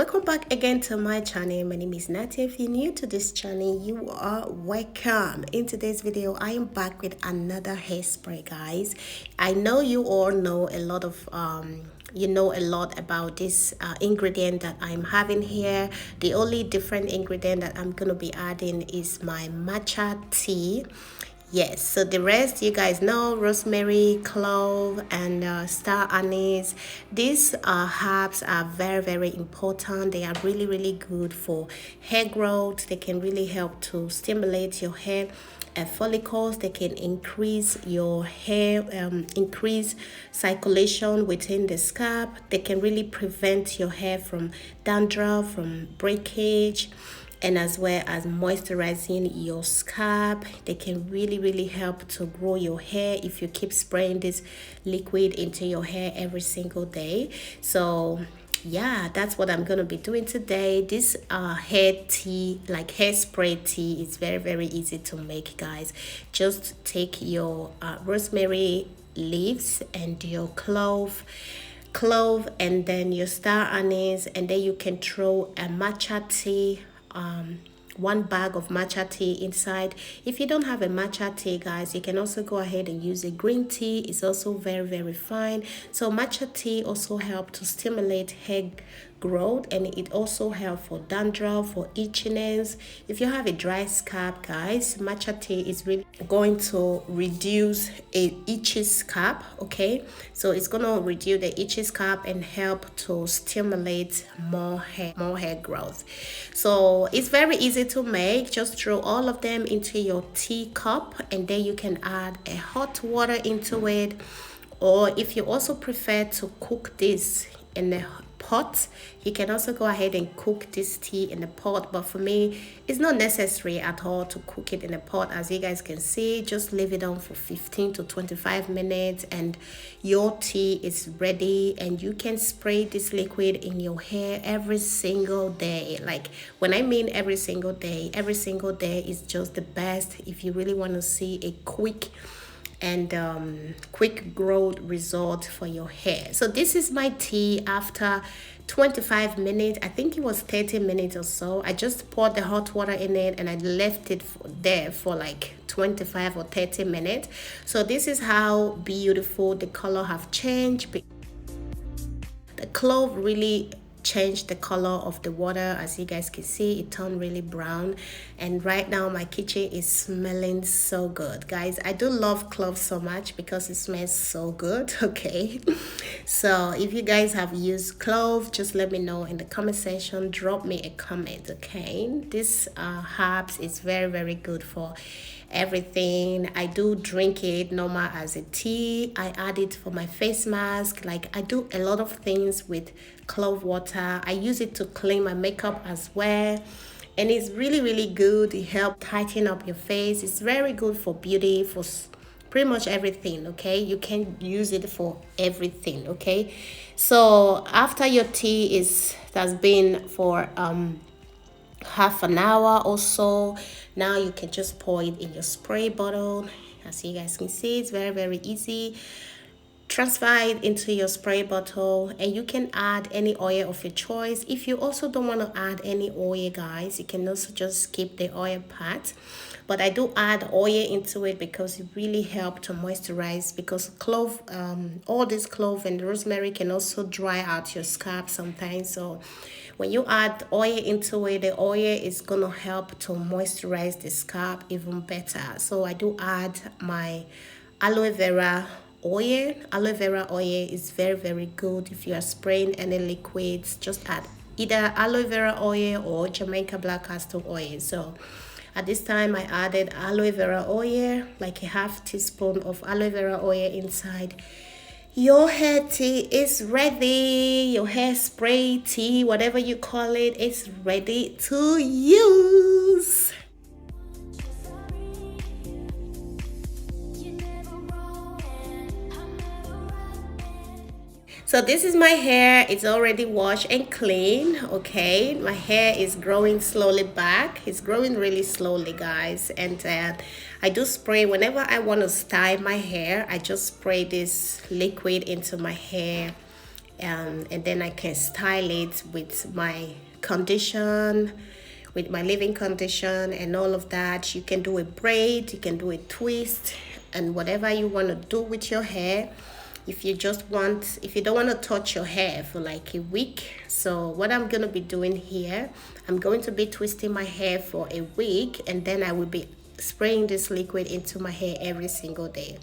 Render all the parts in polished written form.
Welcome back again to my channel. My name is Nati. If you're new to this channel, you are welcome. In today's video, I am back with another hairspray, guys. I know you all know a lot of you know a lot about this ingredient that I'm having here. The only different ingredient that I'm gonna be adding is my matcha tea. Yes, so the rest you guys know: rosemary, clove, and star anise. These herbs are very important. They are really good for hair growth. They can really help to stimulate your hair follicles. They can increase your hair, increase circulation within the scalp. They can really prevent your hair from dandruff, from breakage, and as well as moisturizing your scalp. They can really help to grow your hair if you keep spraying this liquid into your hair every single day. So yeah, that's what I'm gonna be doing today. This hair tea, like hairspray tea, is very easy to make, guys. Just take your rosemary leaves and your clove, and then your star anise, and then you can throw a matcha tea, 1 bag of matcha tea inside. If you don't have a matcha tea, guys, you can also go ahead and use a green tea. It's also very fine. So matcha tea also help to stimulate hair growth, and it also help for dandruff, for itchiness. If you have a dry scalp, guys, matcha tea is really going to reduce a itchy scalp. Okay, so it's gonna reduce the itchy scalp and help to stimulate more hair growth. So it's very easy to make. Just throw all of them into your teacup, and then you can add a hot water into it, or if you also prefer to cook this in a pot, you can also go ahead and cook this tea in a pot. But for me, it's not necessary at all to cook it in a pot. As you guys can see, just leave it on for 15 to 25 minutes and your tea is ready, and you can spray this liquid in your hair every single day. Like, when I mean every single day is just the best if you really want to see a quick growth result for your hair. So this is my tea after 25 minutes. I think it was 30 minutes or so. I just poured the hot water in it and I left it there for like 25 or 30 minutes. So this is how beautiful the color have changed. The clove really changed the color of the water. As you guys can see, it turned really brown, and right now my kitchen is smelling so good, guys. I do love clove so much because it smells so good. Okay, so if you guys have used clove, just let me know in the comment section. Drop me a comment. Okay, this herbs is very good for everything. I do drink it normal as a tea. I add it for my face mask. Like, I do a lot of things with clove water. I use it to clean my makeup as well, and it's really good. It helps tighten up your face. It's very good for beauty, for pretty much everything. Okay, you can use it for everything. Okay, so after your tea has been for half an hour or so, now you can just pour it in your spray bottle. As you guys can see, it's very easy. Transfer it into your spray bottle, and you can add any oil of your choice. If you also don't want to add any oil, guys, you can also just skip the oil part. But I do add oil into it because it really helps to moisturize, because clove, all this clove and rosemary can also dry out your scalp sometimes. So when you add oil into it, the oil is gonna help to moisturize the scalp even better. So I do add my aloe vera oil. Aloe vera oil is very good. If you are spraying any liquids, just add either aloe vera oil or Jamaica black castor oil. So at this time I added aloe vera oil, like a half teaspoon of aloe vera oil inside. Your hair tea is ready. Your hair spray tea, whatever you call it, is ready to use. So this is my hair. It's already washed and clean. Okay, my hair is growing slowly back. It's growing really slowly, guys. And I do spray whenever I want to style my hair. I just spray this liquid into my hair, and then I can style it with my condition, with my living condition and all of that. You can do a braid, you can do a twist, and whatever you want to do with your hair. If you don't want to touch your hair for like a week, so what I'm going to be doing here, I'm going to be twisting my hair for a week, and then I will be spraying this liquid into my hair every single day.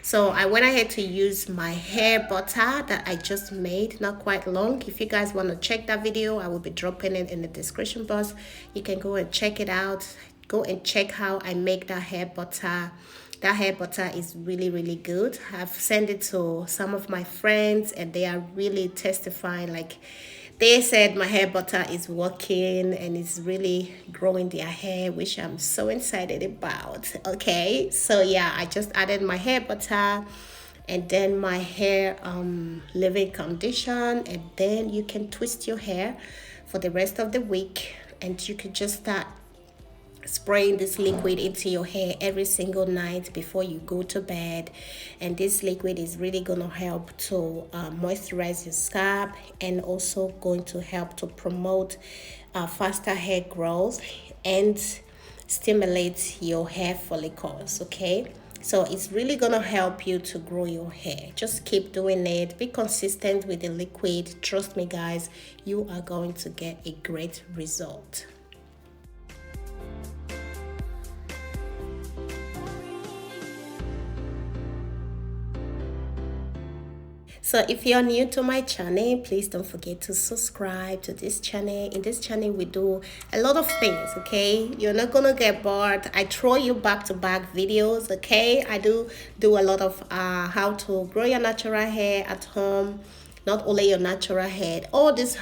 So I went ahead to use my hair butter that I just made not quite long. If you guys want to check that video, I will be dropping it in the description box. You can go and check it out. Go and check how I make that hair butter. That hair butter is really good. I've sent it to some of my friends and they are really testifying. Like, they said my hair butter is working and it's really growing their hair, which I'm so excited about. Okay, so yeah, I just added my hair butter and then my hair leave-in condition, and then you can twist your hair for the rest of the week, and you can just start spraying this liquid into your hair every single night before you go to bed. And this liquid is really going to help to moisturize your scalp, and also going to help to promote faster hair growth and stimulate your hair follicles. Okay, so it's really going to help you to grow your hair. Just keep doing it, be consistent with the liquid. Trust me guys, you are going to get a great result. So if you're new to my channel, please don't forget to subscribe to this channel. In this channel, we do a lot of things, okay? You're not gonna get bored. I throw you back-to-back videos, okay? I do a lot of how to grow your natural hair at home. Not only your natural hair, all this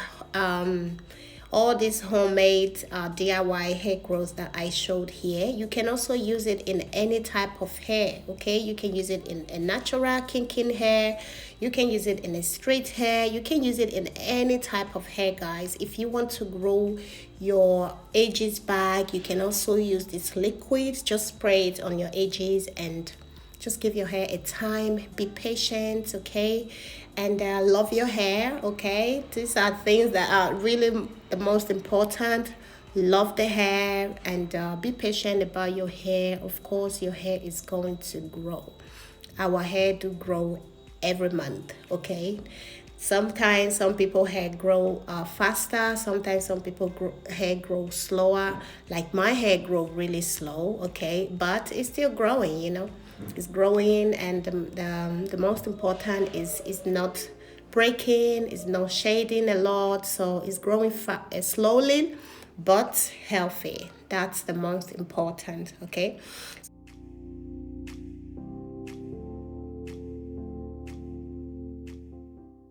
homemade DIY hair growth that I showed here. You can also use it in any type of hair, okay? You can use it in a natural kinking hair. You can use it in a straight hair. You can use it in any type of hair, guys. If you want to grow your edges back, you can also use this liquid. Just spray it on your edges and just give your hair a time. Be patient, okay? And love your hair, okay? These are things that are really the most important. Love the hair and be patient about your hair. Of course, your hair is going to grow. Our hair do grow every month, okay? Sometimes some people hair grow faster. Sometimes some people hair grow slower. Like my hair grow really slow, okay? But it's still growing, you know? It's growing, and the most important is not breaking, it's not shading a lot, so it's growing slowly but healthy. That's the most important, okay?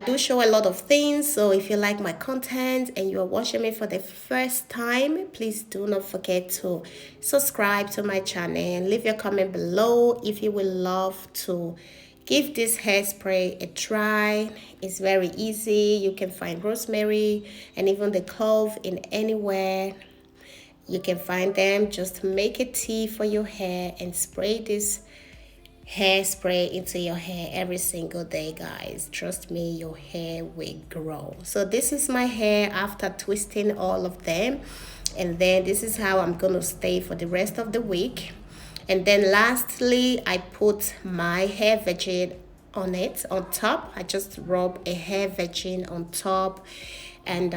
I do show a lot of things, so if you like my content and you are watching me for the first time, please do not forget to subscribe to my channel. Leave your comment below if you would love to give this hairspray a try. It's very easy. You can find rosemary and even the clove in anywhere. You can find them. Just make a tea for your hair and spray this hairspray into your hair every single day, guys. Trust me, your hair will grow. So this is my hair after twisting all of them, and then this is how I'm gonna stay for the rest of the week. And then lastly, I put my hair virgin on it, on top. I just rub a hair virgin on top, and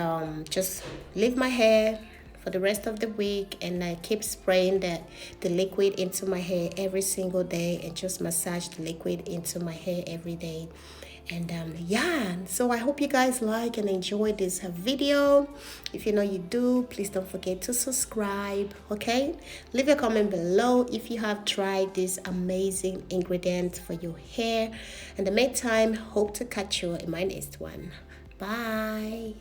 just leave my hair for the rest of the week, and I keep spraying the liquid into my hair every single day, and just massage the liquid into my hair every day. And yeah, so I hope you guys like and enjoy this video. If you know you do, please don't forget to subscribe, okay? Leave a comment below if you have tried this amazing ingredient for your hair. In the meantime, hope to catch you in my next one. Bye.